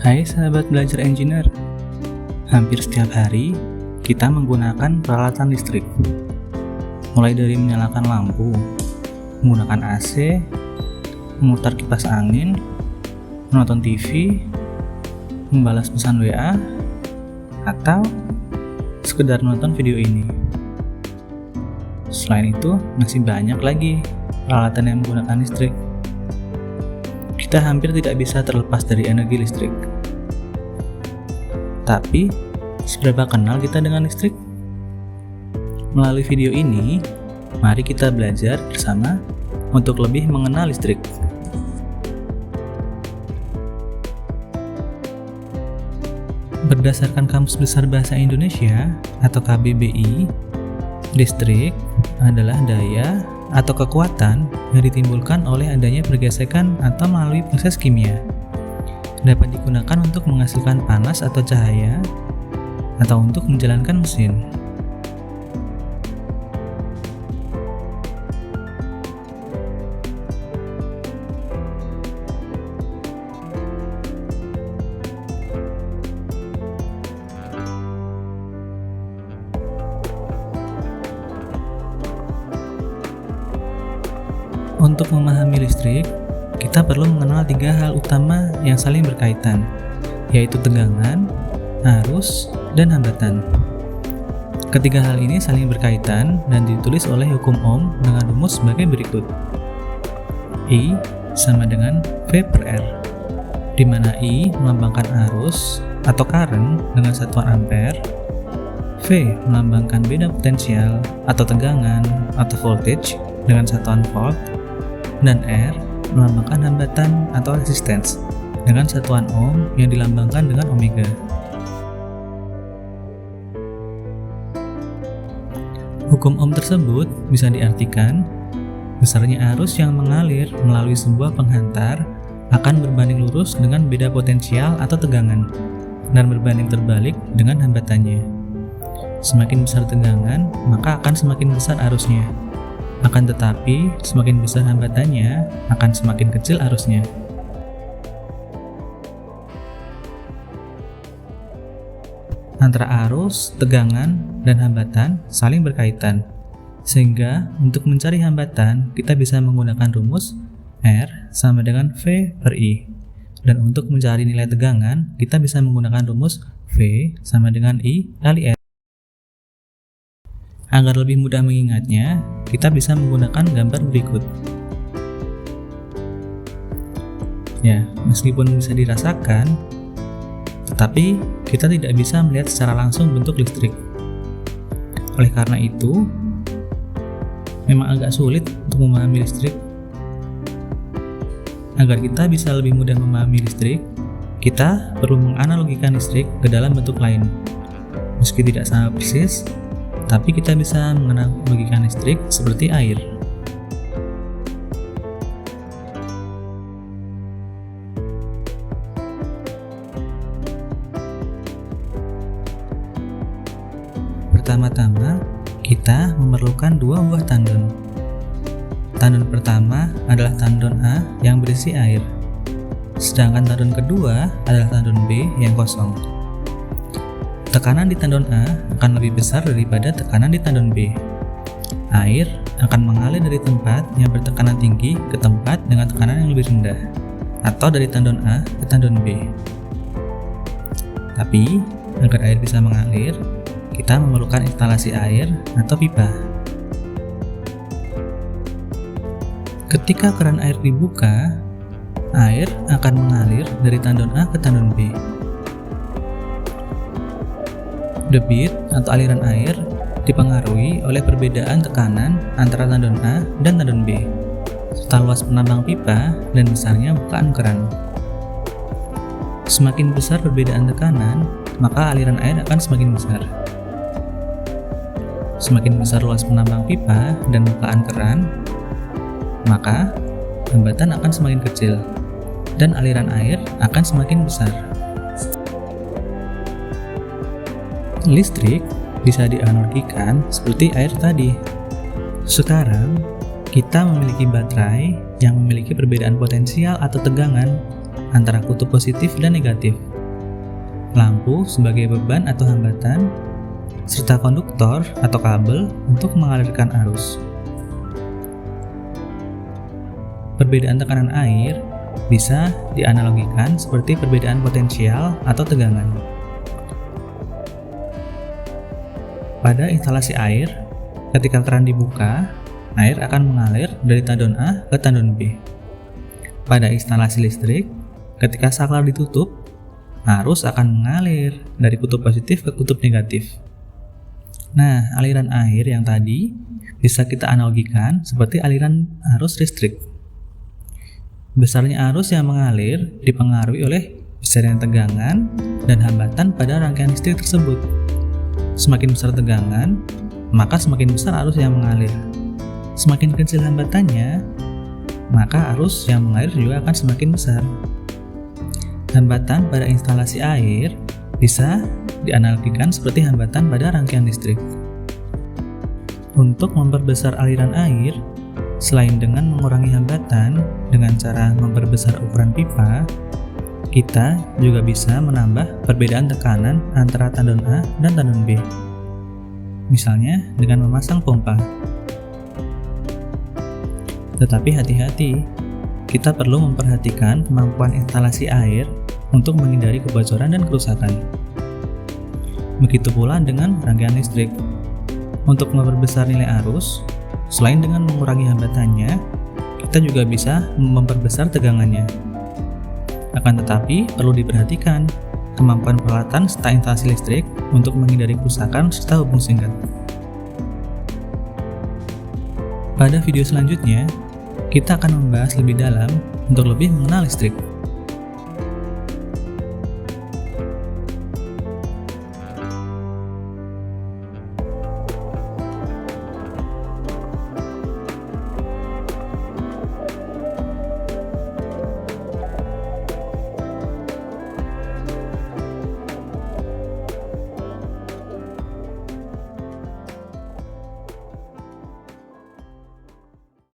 Hai sahabat belajar engineer, hampir setiap hari kita menggunakan peralatan listrik. Mulai dari menyalakan lampu, menggunakan AC, memutar kipas angin, menonton TV, membalas pesan WA, atau sekedar menonton video ini. Selain itu, masih banyak lagi peralatan yang menggunakan listrik. Kita hampir tidak bisa terlepas dari energi listrik. Tapi, seberapa kenal kita dengan listrik? Melalui video ini, mari kita belajar bersama untuk lebih mengenal listrik. Berdasarkan Kamus Besar Bahasa Indonesia atau KBBI, listrik adalah daya atau kekuatan yang ditimbulkan oleh adanya pergesekan atau melalui proses kimia. Dapat digunakan untuk menghasilkan panas atau cahaya, atau untuk menjalankan mesin. Untuk memahami listrik, kita perlu mengenal 3 hal utama yang saling berkaitan, yaitu tegangan, arus, dan hambatan. Ketiga hal ini saling berkaitan dan ditulis oleh hukum Ohm dengan rumus sebagai berikut. I sama dengan V per R, di mana I melambangkan arus atau current dengan satuan ampere, V melambangkan beda potensial atau tegangan atau voltage dengan satuan volt, dan R melambangkan hambatan atau resistance dengan satuan ohm yang dilambangkan dengan omega. Hukum Ohm tersebut bisa diartikan besarnya arus yang mengalir melalui sebuah penghantar akan berbanding lurus dengan beda potensial atau tegangan dan berbanding terbalik dengan hambatannya. Semakin besar tegangan, maka akan semakin besar arusnya. Akan tetapi, semakin besar hambatannya, akan semakin kecil arusnya. Antara arus, tegangan, dan hambatan saling berkaitan. Sehingga, untuk mencari hambatan, kita bisa menggunakan rumus R sama dengan V per I. Dan untuk mencari nilai tegangan, kita bisa menggunakan rumus V sama dengan I kali R. Agar lebih mudah mengingatnya, kita bisa menggunakan gambar berikut. Ya, meskipun bisa dirasakan, tetapi kita tidak bisa melihat secara langsung bentuk listrik. Oleh karena itu, memang agak sulit untuk memahami listrik. Agar kita bisa lebih mudah memahami listrik, kita perlu menganalogikan listrik ke dalam bentuk lain. Meski tidak sama persis, tapi kita bisa menganalogikan listrik seperti air. Pertama-tama, kita memerlukan 2 buah tandon. Tandon pertama adalah tandon A yang berisi air, sedangkan tandon kedua adalah tandon B yang kosong. Tekanan di tandon A akan lebih besar daripada tekanan di tandon B. Air akan mengalir dari tempat yang bertekanan tinggi ke tempat dengan tekanan yang lebih rendah, atau dari tandon A ke tandon B. Tapi, agar air bisa mengalir, kita memerlukan instalasi air atau pipa. Ketika keran air dibuka, air akan mengalir dari tandon A ke tandon B. Debit atau aliran air dipengaruhi oleh perbedaan tekanan antara tandon A dan tandon B, serta luas penambang pipa dan besarnya bukaan keran. Semakin besar perbedaan tekanan, maka aliran air akan semakin besar. Semakin besar luas penambang pipa dan bukaan keran, maka hambatan akan semakin kecil dan aliran air akan semakin besar. Listrik bisa dianalogikan seperti air tadi. Sekarang, kita memiliki baterai yang memiliki perbedaan potensial atau tegangan antara kutub positif dan negatif. lampu sebagai beban atau hambatan, serta konduktor atau kabel untuk mengalirkan arus. Perbedaan tekanan air bisa dianalogikan seperti perbedaan potensial atau tegangan. Pada instalasi air, ketika keran dibuka, air akan mengalir dari tandon A ke tandon B. Pada instalasi listrik, ketika saklar ditutup, arus akan mengalir dari kutub positif ke kutub negatif. Nah, aliran air yang tadi bisa kita analogikan seperti aliran arus listrik. Besarnya arus yang mengalir dipengaruhi oleh besarnya tegangan dan hambatan pada rangkaian listrik tersebut. Semakin besar tegangan, maka semakin besar arus yang mengalir. Semakin kecil hambatannya, maka arus yang mengalir juga akan semakin besar. Hambatan pada instalasi air bisa dianalogikan seperti hambatan pada rangkaian listrik. Untuk memperbesar aliran air, selain dengan mengurangi hambatan dengan cara memperbesar ukuran pipa, kita juga bisa menambah perbedaan tekanan antara tandon A dan tandon B. Misalnya dengan memasang pompa. Tetapi hati-hati, kita perlu memperhatikan kemampuan instalasi air untuk menghindari kebocoran dan kerusakan. Begitu pula dengan rangkaian listrik. Untuk memperbesar nilai arus, selain dengan mengurangi hambatannya, kita juga bisa memperbesar tegangannya. Akan tetapi, perlu diperhatikan kemampuan peralatan serta instalasi listrik untuk menghindari kerusakan serta hubung singkat. Pada video selanjutnya, kita akan membahas lebih dalam untuk lebih mengenal listrik.